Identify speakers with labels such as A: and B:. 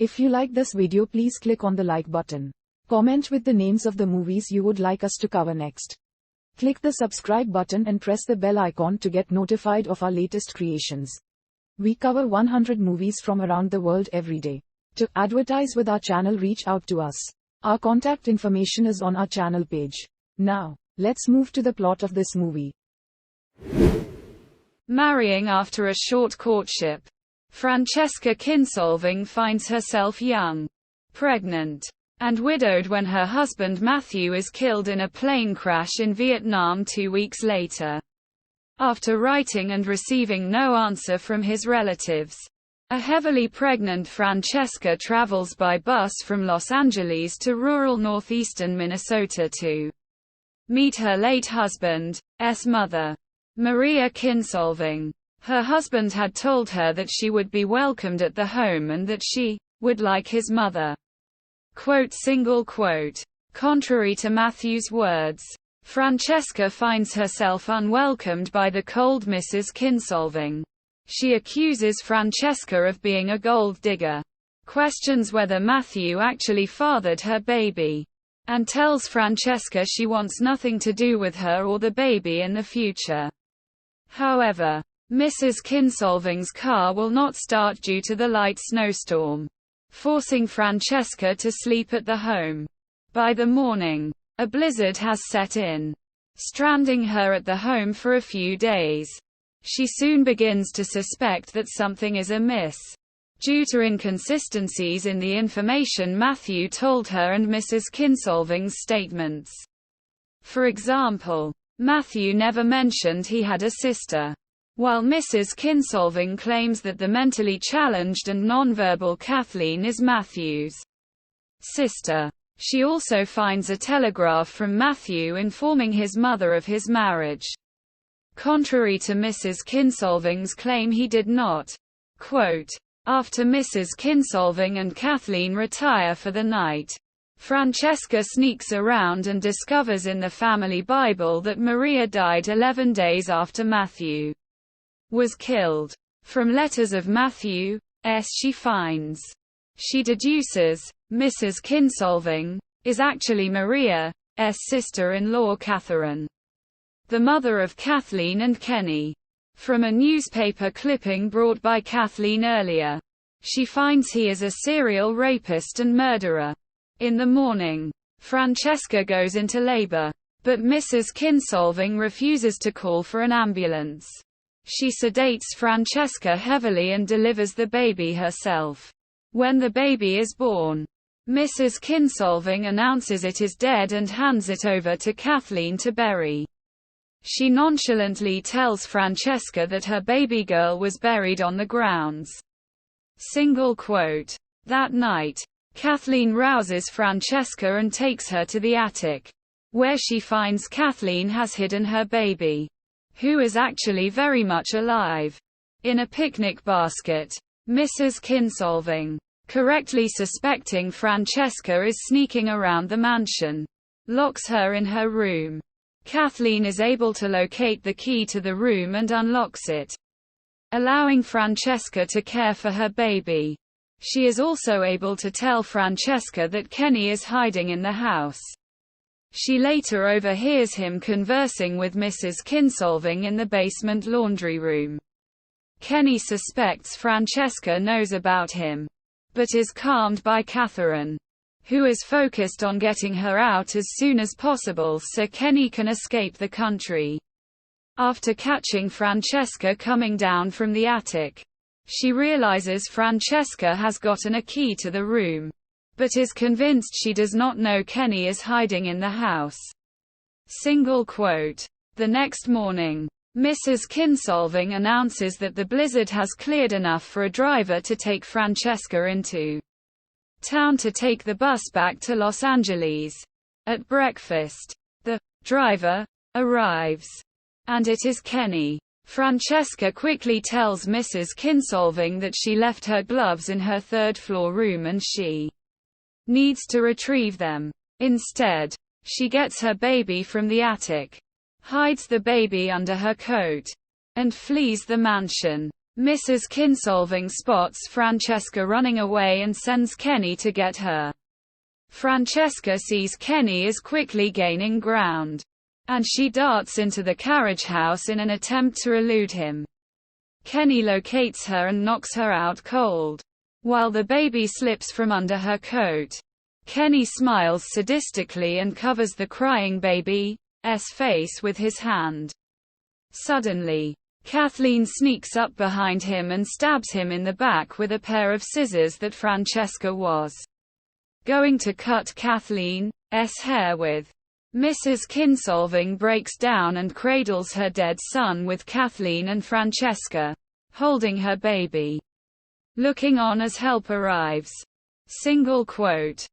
A: If you like this video, please click on the like button. Comment with the names of the movies you would like us to cover next. Click the subscribe button and press the bell icon to get notified of our latest creations. We cover 100 movies from around the world every day. To advertise with our channel, reach out to us. Our contact information is on our channel page. Now, let's move to the plot of this movie.
B: Marrying after a short courtship. Francesca Kinsolving finds herself young, pregnant, and widowed when her husband Matthew is killed in a plane crash in Vietnam 2 weeks later. After writing and receiving no answer from his relatives, a heavily pregnant Francesca travels by bus from Los Angeles to rural northeastern Minnesota to meet her late husband's mother, Maria Kinsolving. Her husband had told her that she would be welcomed at the home and that she would like his mother. Quote. Contrary to Matthew's words, Francesca finds herself unwelcomed by the cold Mrs. Kinsolving. She accuses Francesca of being a gold digger, questions whether Matthew actually fathered her baby, and tells Francesca she wants nothing to do with her or the baby in the future. However, Mrs. Kinsolving's car will not start due to the light snowstorm, forcing Francesca to sleep at the home. By the morning, a blizzard has set in, stranding her at the home for a few days. She soon begins to suspect that something is amiss, due to inconsistencies in the information Matthew told her and Mrs. Kinsolving's statements. For example, Matthew never mentioned he had a sister, while Mrs. Kinsolving claims that the mentally challenged and nonverbal Kathleen is Matthew's sister. She also finds a telegraph from Matthew informing his mother of his marriage. Contrary to Mrs. Kinsolving's claim, he did not. Quote, after Mrs. Kinsolving and Kathleen retire for the night, Francesca sneaks around and discovers in the family Bible that Maria died 11 days after Matthew was killed. From letters of Matthew's she finds. She deduces, Mrs. Kinsolving is actually Maria's sister-in-law Katherine, the mother of Kathleen and Kenny. From a newspaper clipping brought by Kathleen earlier, she finds he is a serial rapist and murderer. In the morning, Francesca goes into labor, but Mrs. Kinsolving refuses to call for an ambulance. She sedates Francesca heavily and delivers the baby herself. When the baby is born, Mrs. Kinsolving announces it is dead and hands it over to Kathleen to bury. She nonchalantly tells Francesca that her baby girl was buried on the grounds. Quote. That night, Kathleen rouses Francesca and takes her to the attic, where she finds Kathleen has hidden her baby, who is actually very much alive, in a picnic basket. Mrs. Kinsolving, correctly suspecting Francesca is sneaking around the mansion, locks her in her room. Kathleen is able to locate the key to the room and unlocks it, allowing Francesca to care for her baby. She is also able to tell Francesca that Kenny is hiding in the house. She later overhears him conversing with Mrs. Kinsolving in the basement laundry room. Kenny suspects Francesca knows about him, but is calmed by Katherine, who is focused on getting her out as soon as possible so Kenny can escape the country. After catching Francesca coming down from the attic, she realizes Francesca has gotten a key to the room, but is convinced she does not know Kenny is hiding in the house. Quote. The next morning, Mrs. Kinsolving announces that the blizzard has cleared enough for a driver to take Francesca into town to take the bus back to Los Angeles. At breakfast, the driver arrives, and it is Kenny. Francesca quickly tells Mrs. Kinsolving that she left her gloves in her third-floor room and she needs to retrieve them. Instead, she gets her baby from the attic, hides the baby under her coat, and flees the mansion. Mrs. Kinsolving spots Francesca running away and sends Kenny to get her. Francesca sees Kenny is quickly gaining ground, and she darts into the carriage house in an attempt to elude him. Kenny locates her and knocks her out cold, while the baby slips from under her coat. Kenny smiles sadistically and covers the crying baby's face with his hand. Suddenly, Kathleen sneaks up behind him and stabs him in the back with a pair of scissors that Francesca was going to cut Kathleen's hair with. Mrs. Kinsolving breaks down and cradles her dead son with Kathleen and Francesca holding her baby, looking on as help arrives. Single quote.